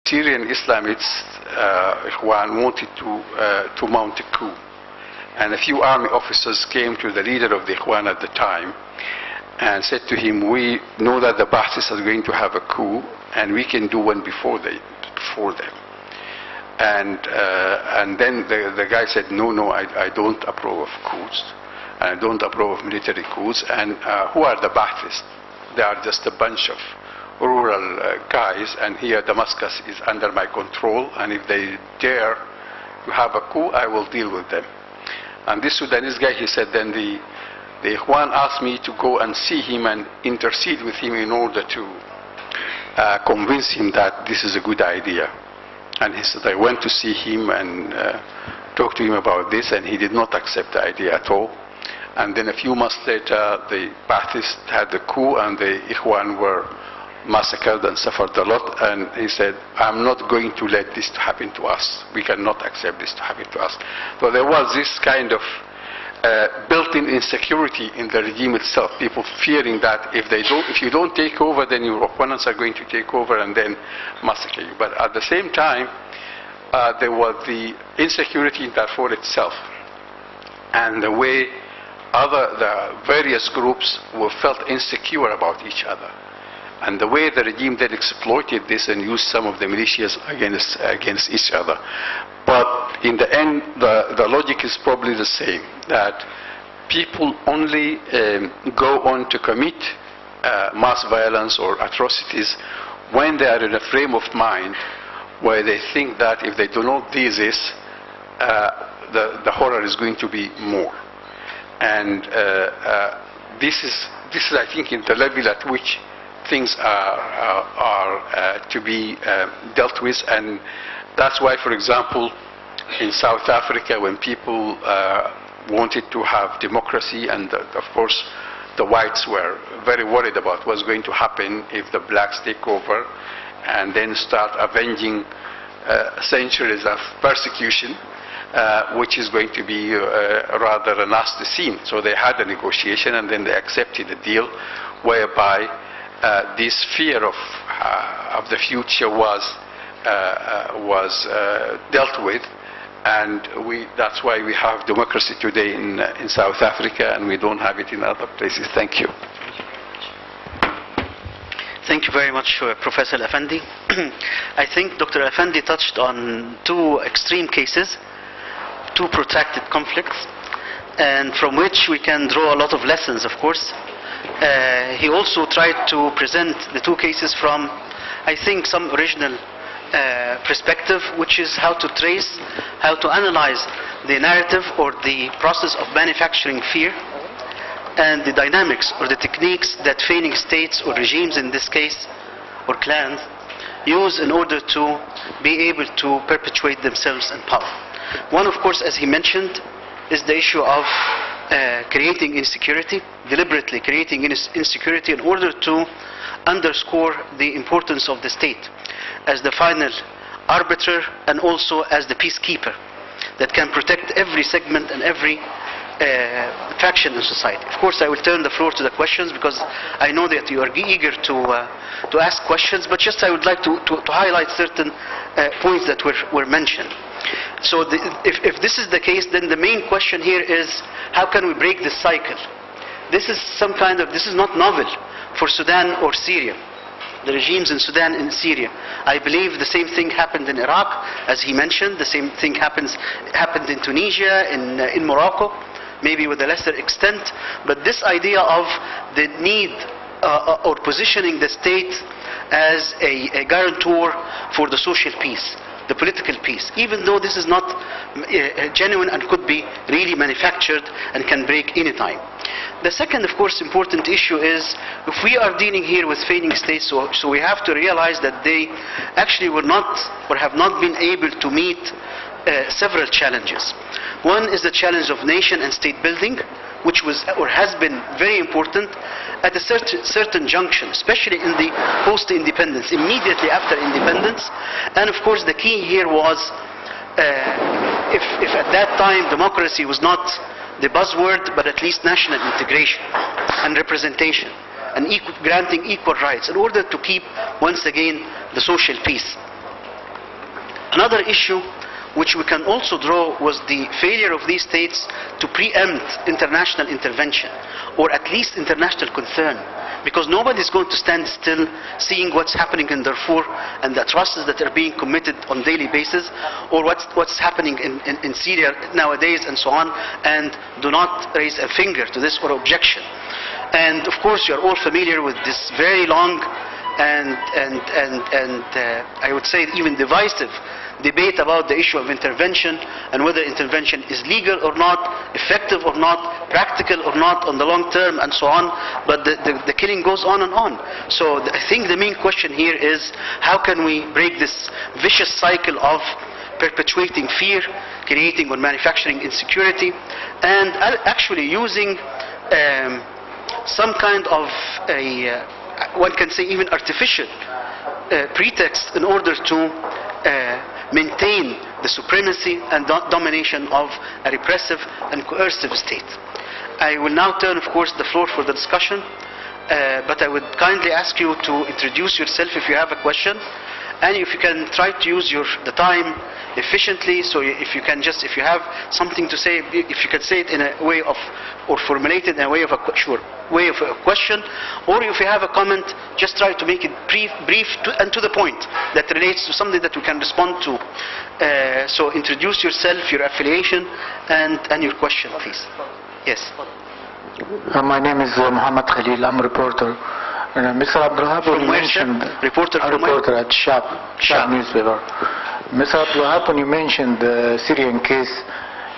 Syrian Islamists, Ikhwan, wanted to mount a coup. And a few army officers came to the leader of the Ikhwan at the time and said to him, we know that the Ba'athists are going to have a coup, and we can do one before them. And then the guy said, no, I don't approve of coups. I don't approve of military coups. And who are the Ba'athists? They are just a bunch of rural guys, and here Damascus is under my control, and if they dare to have a coup, I will deal with them. And this Sudanese guy, he said, then the Ikhwan asked me to go and see him and intercede with him in order to convince him that this is a good idea. And he said, I went to see him and talked to him about this, and he did not accept the idea at all. And then a few months later, the Ba'athists had the coup, and the Ikhwan were massacred and suffered a lot. And he said, I'm not going to let this to happen to us. We cannot accept this to happen to us. So there was this kind of built-in insecurity in the regime itself. People fearing that if you don't take over, then your opponents are going to take over and then massacre you. But at the same time, there was the insecurity in Darfur itself, and the way the various groups were felt insecure about each other, and the way the regime then exploited this and used some of the militias against each other. But in the end, the logic is probably the same, that people only go on to commit mass violence or atrocities when they are in a frame of mind where they think that if they do not do this, the horror is going to be more. And this is, I think, in the level at which things are to be dealt with. And that's why, for example, in South Africa, when people wanted to have democracy, and of course the whites were very worried about what's going to happen if the blacks take over and then start avenging centuries of persecution, which is going to be rather a nasty scene. So they had a negotiation, and then they accepted a deal whereby this fear of the future was dealt with, and that's why we have democracy today in South Africa, and we don't have it in other places. Thank you. Thank you very much, Professor Affendi. I think Dr. Affendi touched on two extreme cases, two protracted conflicts, and from which we can draw a lot of lessons, of course. He also tried to present the two cases from, I think, some original perspective, which is how to trace, how to analyze the narrative or the process of manufacturing fear, and the dynamics or the techniques that feigning states or regimes, in this case, or clans, use in order to be able to perpetuate themselves in power. One, of course, as he mentioned, is the issue of creating insecurity, deliberately creating insecurity in order to underscore the importance of the state as the final arbiter and also as the peacekeeper that can protect every segment and every faction in society. Of course, I will turn the floor to the questions because I know that you are eager to ask questions, but just I would like to highlight certain points that were mentioned. So if this is the case, then the main question here is, how can we break this cycle? This is this is not novel for Sudan or Syria. The regimes in Sudan and Syria. I believe the same thing happened in Iraq, as he mentioned. The same thing happened in Tunisia, in Morocco, maybe with a lesser extent. But this idea of the need or positioning the state as a guarantor for the social peace, the political peace, even though this is not genuine and could be really manufactured and can break any time. The second, of course, important issue is, if we are dealing here with feigning states, so we have to realize that they actually were not or have not been able to meet several challenges. One is the challenge of nation and state building, which was or has been very important at a certain junction, especially in the post-independence, immediately after independence. And of course the key here was, if at that time democracy was not the buzzword, but at least national integration and representation and granting equal rights in order to keep once again the social peace. Another issue which we can also draw was the failure of these states to preempt international intervention, or at least international concern, because nobody is going to stand still seeing what's happening in Darfur and the atrocities that are being committed on a daily basis, or what's happening in Syria nowadays and so on, and do not raise a finger to this or objection. And of course you are all familiar with this very long and I would say even divisive debate about the issue of intervention and whether intervention is legal or not, effective or not, practical or not on the long term and so on, but the killing goes on and on. So I think the main question here is how can we break this vicious cycle of perpetuating fear, creating or manufacturing insecurity, and actually using some kind of one can say even artificial pretext in order to maintain the supremacy and domination of a repressive and coercive state. I will now turn, of course, the floor for the discussion, but I would kindly ask you to introduce yourself if you have a question, and if you can try to use the time efficiently. So if you have something to say, if you can say it in a way of, or formulate it in a way of a question, or if you have a comment, just try to make it brief and to the point that relates to something that we can respond to. So introduce yourself, your affiliation, and your question, please. Yes. My name is Muhammad Khalil. I'm a reporter. Mr. Abdel, when you mentioned reporter at Shab newspaper. Mr. Abdel, when you mentioned the Syrian case,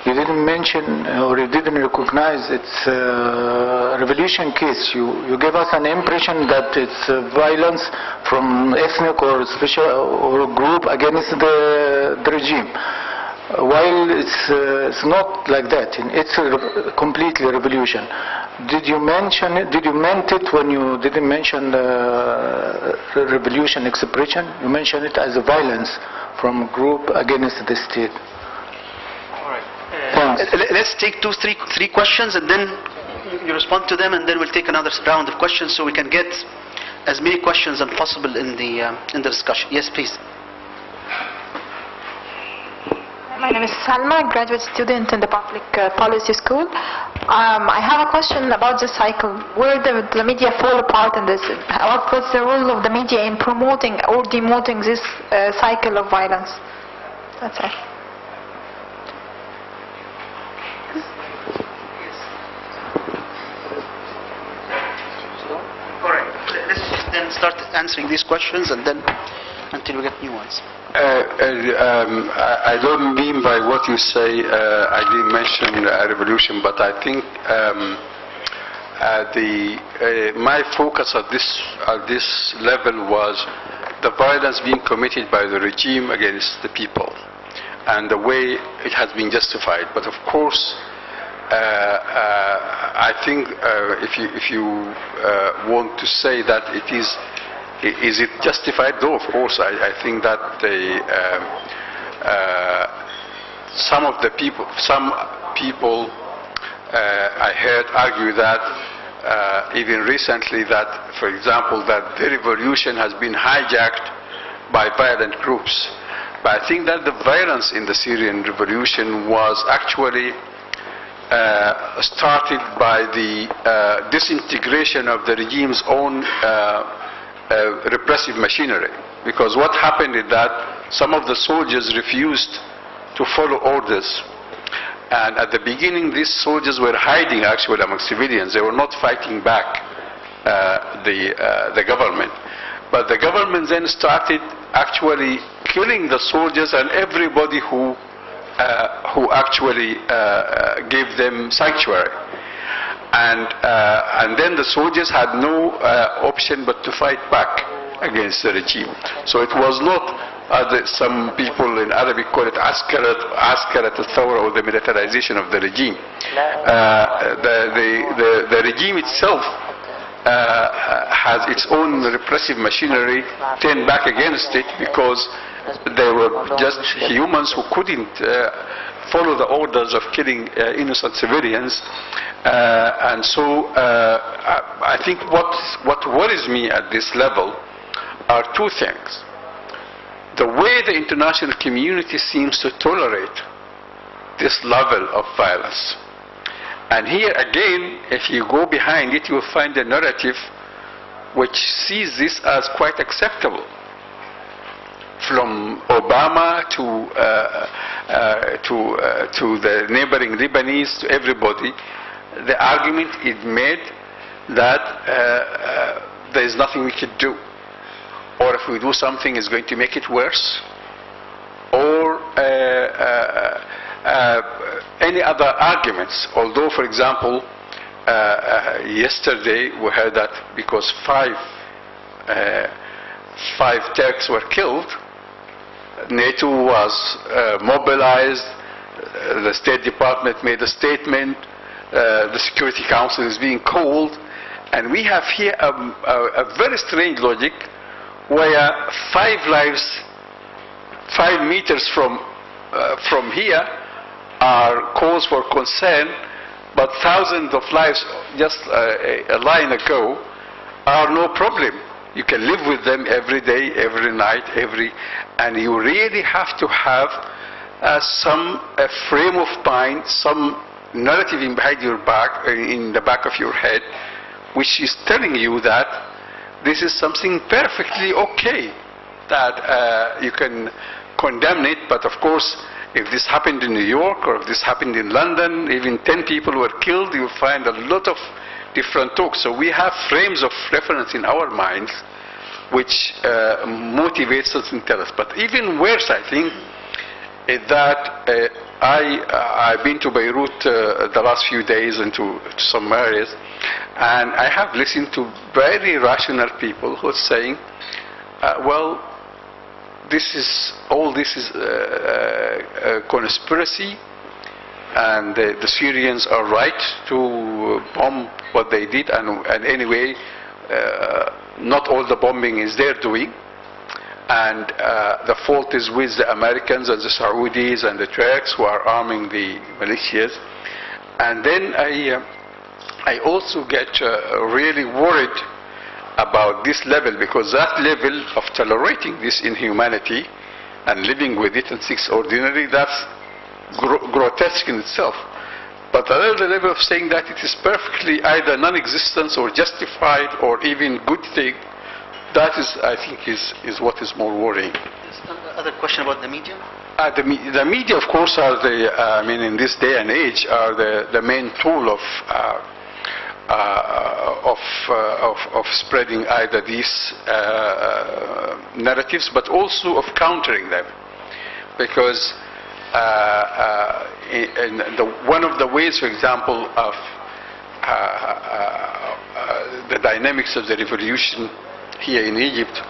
you didn't mention or you didn't recognize it's a revolution case. You gave us an impression that it's violence from ethnic or special or group against the regime. While it's not like that, it's completely revolution. Did you mention it? Did you meant it when you didn't mention the revolution expression? You mentioned it as a violence from group against the state. All right. Let's take three questions, and then you respond to them, and then we'll take another round of questions so we can get as many questions as possible in the discussion. Yes, please. My name is Salma, graduate student in the Public Policy School. I have a question about the cycle. Where did the media fall apart in this? What was the role of the media in promoting or demoting this cycle of violence? That's it. All right. Let's then start answering these questions, and then until we get new ones. I don't mean by what you say, I didn't mention a revolution, but I think my focus at this level was the violence being committed by the regime against the people and the way it has been justified. But of course, I think if you want to say that it is it justified? Though, of course, I think that some people I heard argue that even recently that, for example, that the revolution has been hijacked by violent groups. But I think that the violence in the Syrian revolution was actually started by the disintegration of the regime's own repressive machinery, because what happened is that some of the soldiers refused to follow orders, and at the beginning these soldiers were hiding actually among civilians. They were not fighting back the government, but the government then started actually killing the soldiers and everybody who actually gave them sanctuary. And then the soldiers had no option but to fight back against the regime. So it was not, some people in Arabic call it askarat al-thawra, or the militarization of the regime. The regime itself has its own repressive machinery turned back against it, because they were just humans who couldn't follow the orders of killing innocent civilians. And so I think what worries me at this level are two things. the way the international community seems to tolerate this level of violence. And here again, if you go behind it, you will find a narrative which sees this as quite acceptable. From Obama to the neighboring Lebanese, to everybody, the argument is made that there is nothing we could do, or if we do something, it's going to make it worse, or any other arguments. Although, for example, yesterday we heard that because five Turks were killed, NATO was mobilized, the State Department made a statement, the Security Council is being called, and we have here a very strange logic where 5 lives 5 meters from here are cause for concern, but thousands of lives just a line ago are no problem. You can live with them every day, every night, and you really have to have some frame of mind, some narrative in behind your back, in the back of your head, which is telling you that this is something perfectly okay, that you can condemn it. But of course, if this happened in New York, or if this happened in London, even 10 people were killed, you'll find a lot of different talks. So we have frames of reference in our minds which motivates us and tell us. But even worse, I think, is that I've been to Beirut the last few days and to some areas, and I have listened to very rational people who are saying, well, all this is a conspiracy, and the Syrians are right to bomb what they did, and anyway, not all the bombing is their doing, and the fault is with the Americans and the Saudis and the Turks who are arming the militias. And then I also get really worried about this level, because that level of tolerating this inhumanity and living with it and things ordinary, that's grotesque in itself. But another level of saying that it is perfectly either non-existent or justified or even good thing, that is, I think, is what is more worrying. Other question about the media? The media, of course, are in this day and age, are the main tool of spreading either these narratives, but also of countering them, because one of the ways, for example, of the dynamics of the revolution here in Egypt,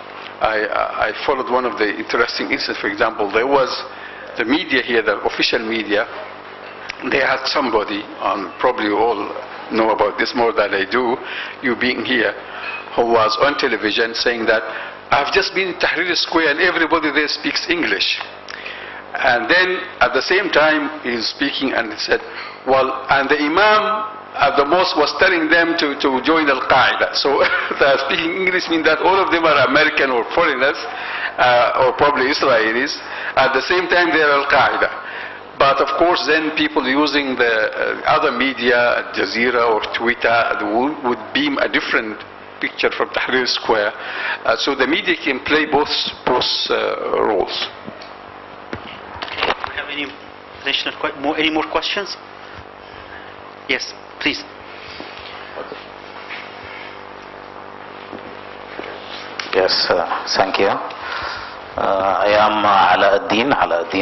I followed one of the interesting incidents. For example, there was the media here, the official media, they had somebody on, probably you all know about this more than I do, you being here, who was on television saying that I've just been in Tahrir Square and everybody there speaks English. And then at the same time he's speaking and he said, well, and the Imam at the mosque was telling them to join Al-Qaeda. So the speaking English means that all of them are American or foreigners, or probably Israelis. At the same time they are Al-Qaeda. But of course then people using the other media, Al Jazeera or Twitter, would beam a different picture from Tahrir Square. So the media can play both roles. Have any additional any more questions? Yes, please. Yes, thank you. I am Alauddin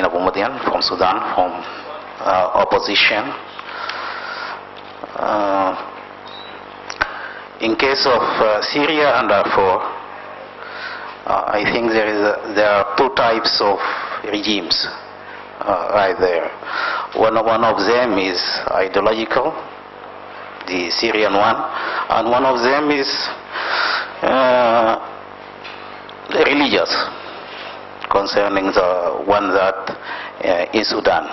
Abu Madian from Sudan, from opposition. In case of Syria and Darfur, I think there are 2 types of regimes right there. One of them is ideological, the Syrian one, and one of them is religious, concerning the one that in Sudan.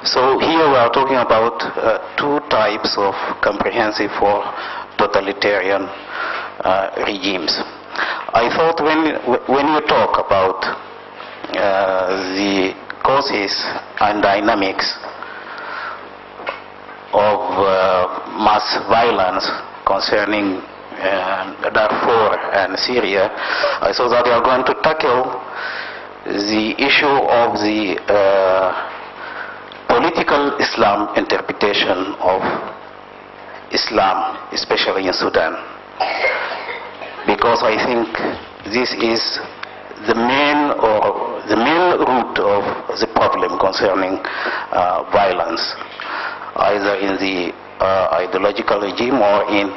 So here we are talking about 2 types of comprehensive or totalitarian regimes. I thought when you talk about the causes and dynamics of mass violence concerning Darfur and Syria. I saw that you are going to tackle the issue of the political Islam interpretation of Islam, especially in Sudan, because I think this is the main root of the problem concerning violence, either in the ideological regime or in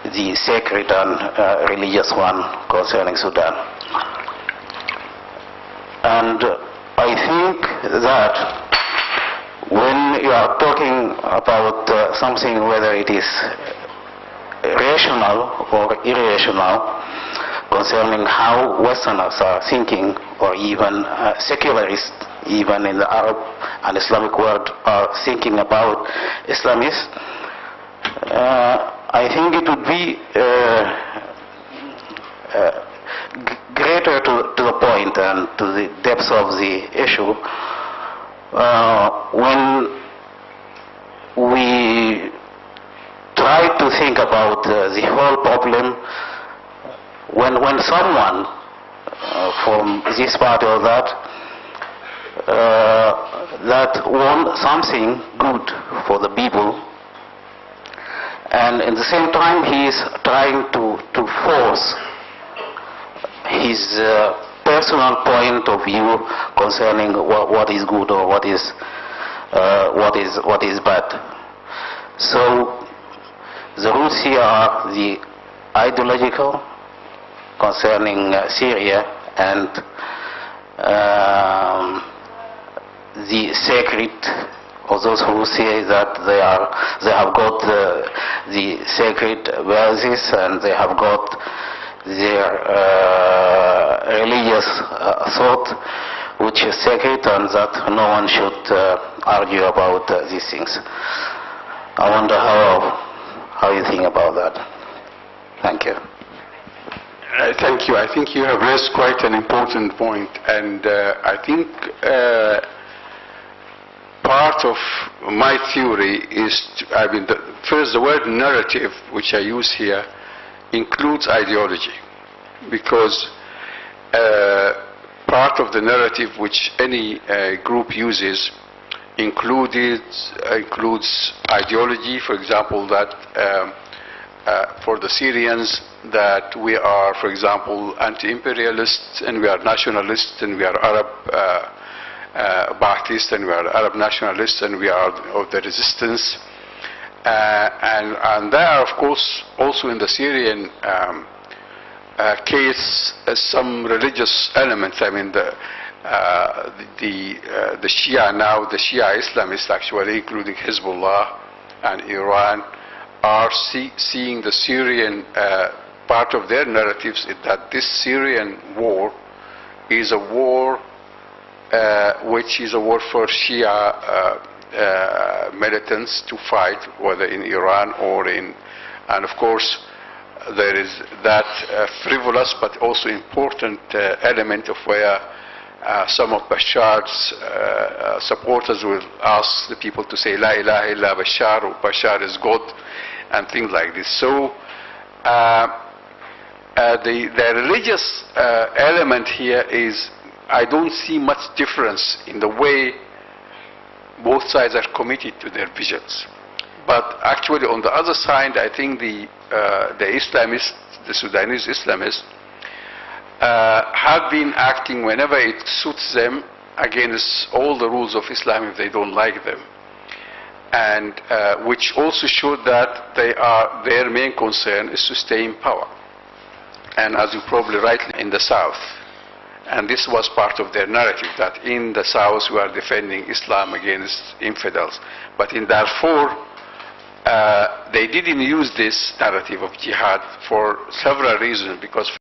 the sacred and religious one concerning Sudan. And I think that when you are talking about something, whether it is rational or irrational, concerning how Westerners are thinking, or even secularists, even in the Arab and Islamic world, are thinking about Islamists, I think it would be greater to the point and to the depths of the issue when we try to think about the whole problem. When someone from this party or that wants something good for the people, and at the same time he is trying to force his personal point of view concerning what is good or what is bad. So the roots here are the ideological concerning Syria and the sacred, or those who say that they have got the sacred verses and they have got their religious thought which is sacred, and that no one should argue about these things. I wonder how you think about that. Thank you. Thank you. I think you have raised quite an important point, and I think part of my theory is, first the word narrative, which I use here, includes ideology, because part of the narrative which any group uses includes ideology. For example, that for the Syrians, that we are, for example, anti-imperialists, and we are nationalists, and we are Arab Ba'athists, and we are Arab nationalists, and we are of the resistance. And there are, of course, also in the Syrian case, some religious elements. I mean, the Shia now, the Shia Islamists actually, including Hezbollah and Iran, are seeing the Syrian part of their narratives is that this Syrian war is a war which is a war for Shia militants to fight, whether in Iran or in, and of course there is that frivolous but also important element of where some of Bashar's supporters will ask the people to say La ilaha illa Bashar, or Bashar is God, and things like this. So the religious element here is, I don't see much difference in the way both sides are committed to their visions. But actually on the other side, I think the Islamists, the Sudanese Islamists, have been acting whenever it suits them against all the rules of Islam if they don't like them. And which also showed that their main concern is to stay in power. And as you probably rightly, in the south. And this was part of their narrative, that in the south we are defending Islam against infidels. But in Darfur, they didn't use this narrative of jihad for several reasons, because